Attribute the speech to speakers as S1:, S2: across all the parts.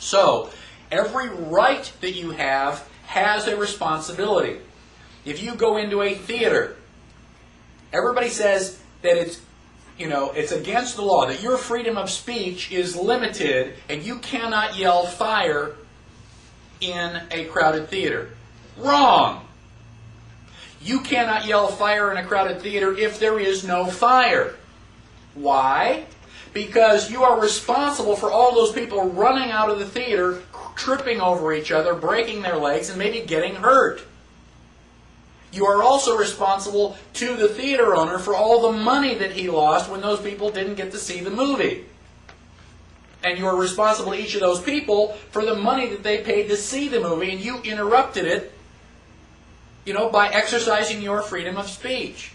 S1: So, every right that you have has a responsibility. If you go into a theater, everybody says that it's against the law, that your freedom of speech is limited and you cannot yell fire in a crowded theater. Wrong! You cannot yell fire in a crowded theater if there is no fire. Why? Because you are responsible for all those people running out of the theater, tripping over each other, breaking their legs, and maybe getting hurt. You are also responsible to the theater owner for all the money that he lost when those people didn't get to see the movie. And you are responsible to each of those people for the money that they paid to see the movie, and you interrupted it, by exercising your freedom of speech.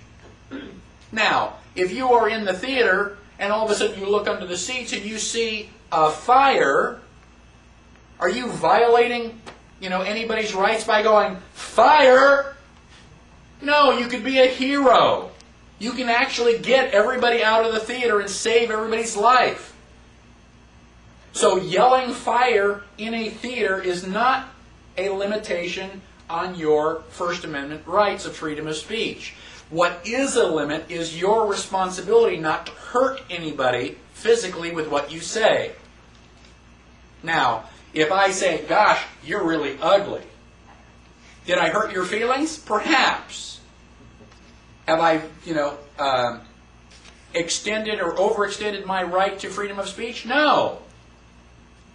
S1: Now, if you are in the theater and all of a sudden you look under the seats and you see a fire, are you violating, anybody's rights by going, fire? No, you could be a hero. You can actually get everybody out of the theater and save everybody's life. So yelling fire in a theater is not a limitation on your First Amendment rights of freedom of speech. What is a limit is your responsibility not to hurt anybody physically with what you say. Now, if I say, gosh, you're really ugly, did I hurt your feelings? Perhaps. Have I, extended or overextended my right to freedom of speech? No.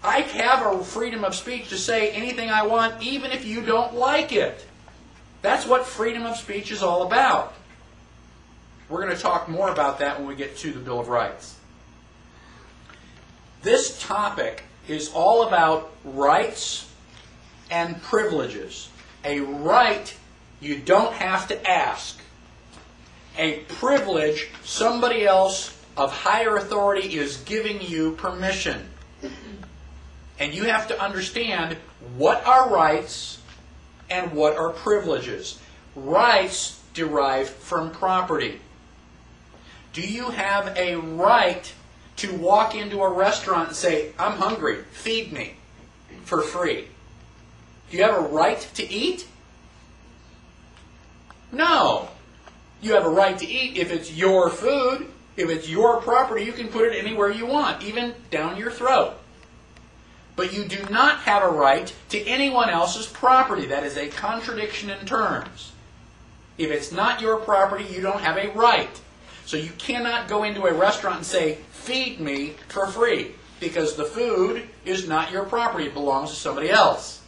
S1: I have a freedom of speech to say anything I want, even if you don't like it. That's what freedom of speech is all about. We're going to talk more about that when we get to the Bill of Rights. This topic is all about rights and privileges. A right you don't have to ask. A privilege somebody else of higher authority is giving you permission. And you have to understand what are rights and what are privileges. Rights derive from property. Do you have a right to walk into a restaurant and say, I'm hungry, feed me, for free? Do you have a right to eat? No. You have a right to eat if it's your food. If it's your property, you can put it anywhere you want, even down your throat. But you do not have a right to anyone else's property. That is a contradiction in terms. If it's not your property, you don't have a right. So you cannot go into a restaurant and say, feed me for free, because the food is not your property. It belongs to somebody else.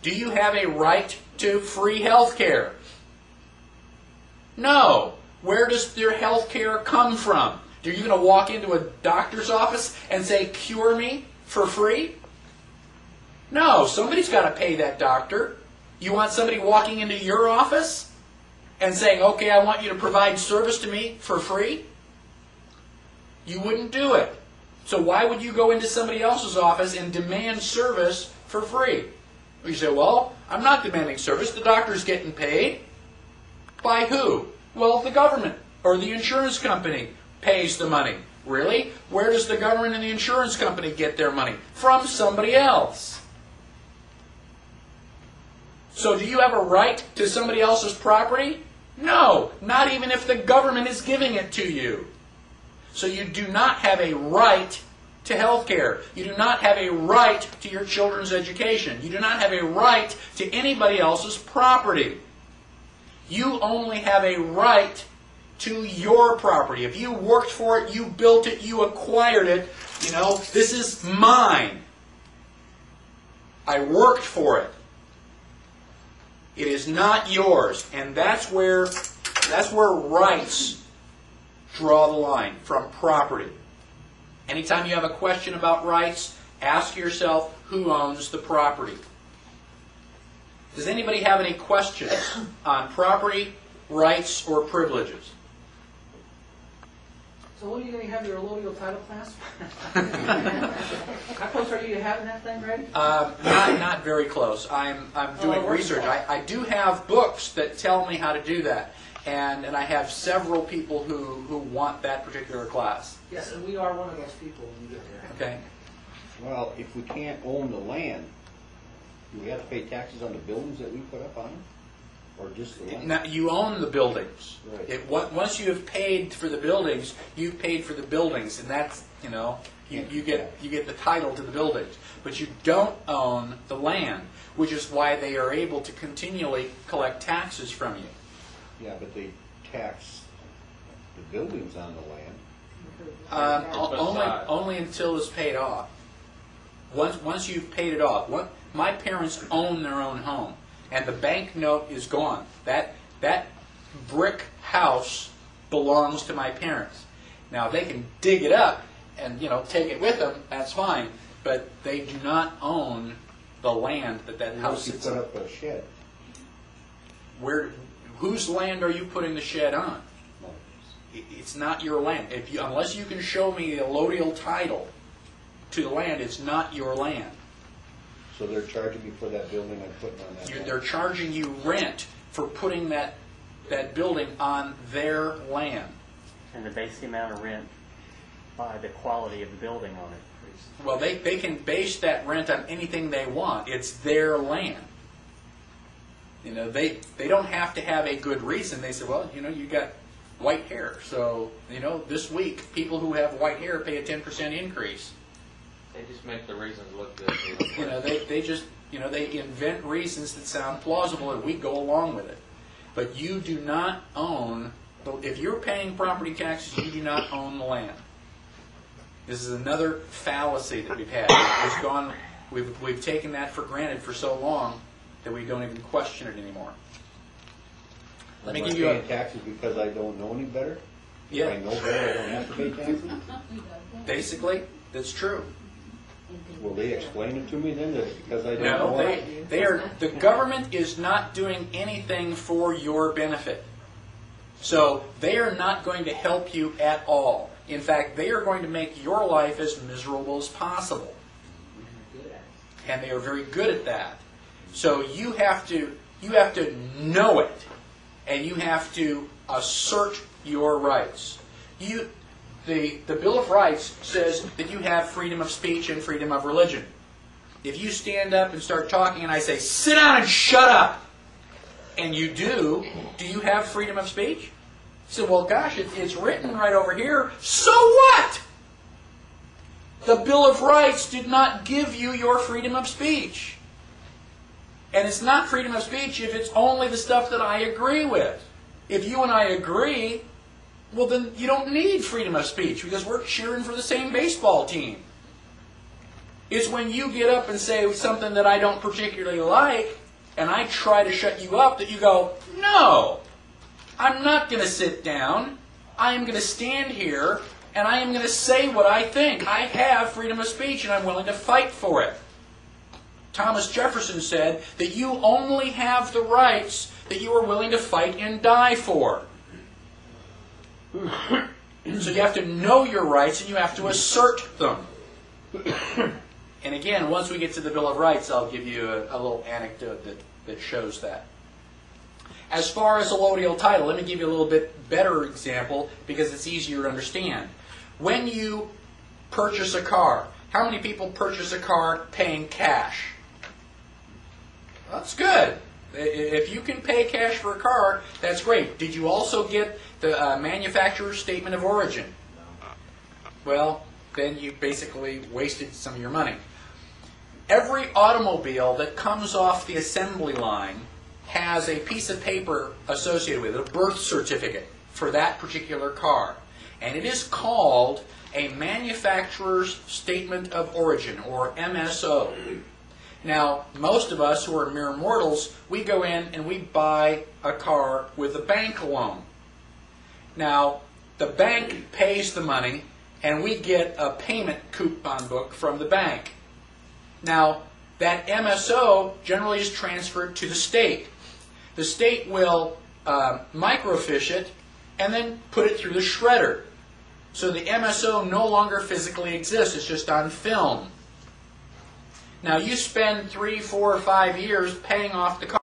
S1: Do you have a right to free health care? No. Where does your health care come from? Are you going to walk into a doctor's office and say, cure me for free? No, somebody's got to pay that doctor. You want somebody walking into your office and saying, okay, I want you to provide service to me for free? You wouldn't do it. So why would you go into somebody else's office and demand service for free? You say, well, I'm not demanding service. The doctor's getting paid. By who? Well, the government or the insurance company pays the money. Really? Where does the government and the insurance company get their money? From somebody else. So do you have a right to somebody else's property? No, not even if the government is giving it to you. So you do not have a right to health care. You do not have a right to your children's education. You do not have a right to anybody else's property. You only have a right to your property. If you worked for it, you built it, you acquired it, this is mine. I worked for it. It is not yours. And that's where rights draw the line, from property. Anytime you have a question about rights, ask yourself who owns the property. Does anybody have any questions on property, rights, or privileges?
S2: So when are you going to have your allodial title class? How close are you to having that thing ready?
S1: Not very close. I'm doing research. I do have books that tell me how to do that. And I have several people who want that particular class.
S2: Yes, and we are one of those people when you get there.
S1: Okay.
S3: Well, if we can't own the land, do we have to pay taxes on the buildings that we put up on it? Or just the land?
S1: Now, you own the buildings.
S3: Right.
S1: Once you have paid for the buildings, you've paid for the buildings, and that's, you get the title to the buildings. But you don't own the land, which is why they are able to continually collect taxes from you.
S3: Yeah, but they tax the buildings on the land.
S1: Only until it's paid off. Once you've paid it off. My parents own their own home, and the bank note is gone. That brick house belongs to my parents. Now they can dig it up and take it with them. That's fine, but they do not own the land that house sits on.
S3: Unless you put up a shed.
S1: Whose land are you putting the shed on? It's not your land. Unless you can show me the allodial title to the land, it's not your land.
S3: So they're charging me for that building I'm putting on that land?
S1: They're charging you rent for putting that building on their land.
S4: And they base the amount of rent by the quality of the building on it.
S1: Well, they can base that rent on anything they want. It's their land. They don't have to have a good reason. They say, well, you got white hair, so this week people who have white hair pay a 10% increase.
S5: They just make the reasons look good.
S1: They invent reasons that sound plausible, and we go along with it. But you do not own. If you're paying property taxes, you do not own the land. This is another fallacy that we've had. We've taken that for granted for so long that we don't even question it anymore. Let me give you
S3: paying taxes because I don't know any better?
S1: Yeah.
S3: If I know better, I don't have to pay taxes?
S1: Basically, that's true.
S3: Will they explain it to me then, that it's because I don't know?
S1: No, the government is not doing anything for your benefit. So they are not going to help you at all. In fact, they are going to make your life as miserable as possible. And they are very good at that. So you have to know it, and you have to assert your rights. The Bill of Rights says that you have freedom of speech and freedom of religion. If you stand up and start talking and I say, sit down and shut up, and you do you have freedom of speech? You say, well, gosh, it's written right over here. So what? The Bill of Rights did not give you your freedom of speech. And it's not freedom of speech if it's only the stuff that I agree with. If you and I agree, well, then you don't need freedom of speech because we're cheering for the same baseball team. It's when you get up and say something that I don't particularly like, and I try to shut you up, that you go, no, I'm not going to sit down. I am going to stand here, and I am going to say what I think. I have freedom of speech, and I'm willing to fight for it. Thomas Jefferson said that you only have the rights that you are willing to fight and die for. So you have to know your rights and you have to assert them. And again, once we get to the Bill of Rights, I'll give you a little anecdote that shows that. As far as allodial title, let me give you a little bit better example because it's easier to understand. When you purchase a car, how many people purchase a car paying cash? That's good. If you can pay cash for a car, that's great. Did you also get the manufacturer's statement of origin? Well, then you basically wasted some of your money. Every automobile that comes off the assembly line has a piece of paper associated with it, a birth certificate for that particular car. And it is called a manufacturer's statement of origin, or MSO. Now, most of us who are mere mortals, we go in and we buy a car with a bank loan. Now, the bank pays the money, and we get a payment coupon book from the bank. Now, that MSO generally is transferred to the state. The state will microfiche it and then put it through the shredder. So the MSO no longer physically exists, it's just on film. Now, you spend 3, 4, or 5 years paying off the car.